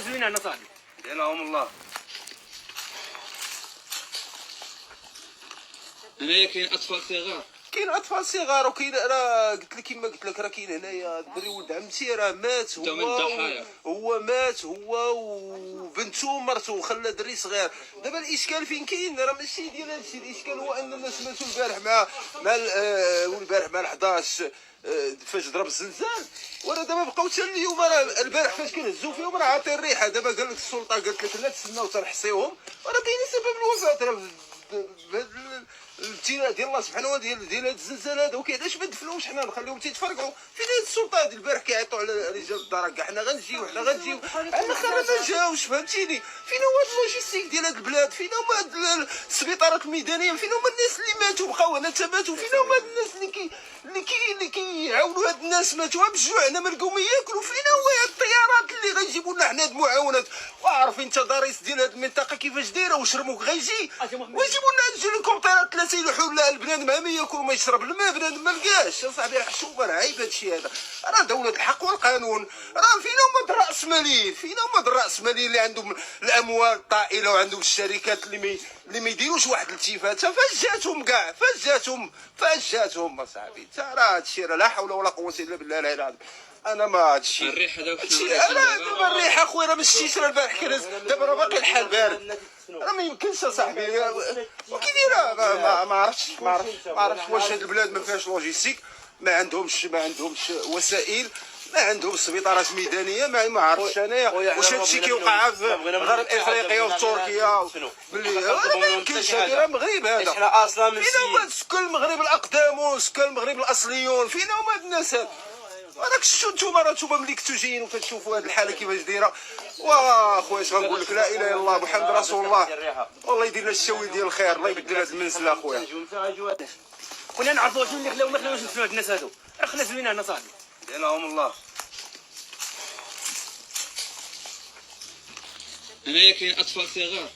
زوينه انا صاحبي ديناهم الله. هنايا كاين اطفال صغار، كاين اطفال صغار وكاين راه قلت لك كيما قلت لك راه كاين هنايا الدري ولد عمتي راه مات انت من الضحايا. هو مات هو وبنته ومرته خلى دري صغير. دابا الاشكال فين كاين؟ راه ماشي ديال هادشي، الاشكال هو ان الناس ماتوا البارح مع والبارح مع 11 فاش ضرب الزلزال، وراه دابا بقاو حتى اليوم. راه البارح فاش كنهزوا فيهم راه عاطي الريحه. دابا قال لك السلطه قالت لك لا تسناو تنحصيوهم، وراه كاين سبب الوفاه راه بهذا الابتلاء ديال الله سبحانه وتعالى ديال هذا الزلزال هذا. وعلاش ما ندفنوهمش حنا نخليهم تيتفرقعوا؟ فين هاد السلطه ديال البارح كيعيطوا على رجال الدار كاع حنا غنجيو حنا غنجيو، على الاخر ما جاوش. فهمتيني؟ فين هو هاد اللوجيستيك ديال هاد البلاد؟ فين هما هاد السبيطارات الميدانيه؟ فين هما الناس اللي ماتوا بقاو هنا تماتوا؟ فين هما هاد الناس اللي كيعاونوا هاد الناس ماتوا بالجوع هنا ما لقاو ما ياكلوا؟ فين هو هاد الطيارات اللي غيجيبوا لنا حنا هاد المعاونات؟ وعارفين التضاريس ديال هاد المنطقه كيفاش دايره؟ وشرموك غيجي ويجيبوا لنا الهليكوبترات ثلاثه يلوحوا لا البنادم ما ياكل ما يشرب الماء، بنادم ما لقاش. صاحبي راه حشومه، راه عيب هادشي هذا. راه دوله الحق والقانون. راه فين هما الراسماليين؟ فين هما الراسماليين اللي عندهم الاموال الطائله وعندهم الشركات اللي ما يديروش واحد الالتفاته؟ فاش جاتهم كاع؟ فاش جاتهم اصاحبي؟ راه هادشي راه لا حول ولا قوه الا بالله العلي العظيم. انا ما هادشي الريحه دابا انا دابا الريحه اخويا راه ما شتيش. راه البارح كنهز دابا راه باقي الحال بارد. راه ما يمكنش اصاحبي. وكي دايره ما عرفتش واش هاد البلاد ما فيهاش لوجيستيك، ما عندهمش وسائل، ما عندهم سبيطارات ميدانيه، ما عرفتش انايا واش هادشي كيوقع في غرب افريقيا وفي تركيا باللي ما يمكنش. هادي راه المغرب هذا. احنا اصلا من فين هما سكان المغرب الاقدمون، سكان المغرب الاصليون؟ فين هما هاد الناس هاد؟ راك شفتوا نتوما ملي كنتو جايين وكتشوفوا هاد الحاله كيفاش دايره. واخويا اش غنقول لك؟ لا اله الا الله محمد رسول الله. والله يدير لنا الشاوي ديال الخير، الله يبدل هاد المنزله اخويا. كنا نعرفوا شنو اللي خلاو ما خلاوش ندفنوا هاد الناس هادو. راه خلى زوينه انا صاحبي ديناهم الله. هنايا كاين اطفال صغار،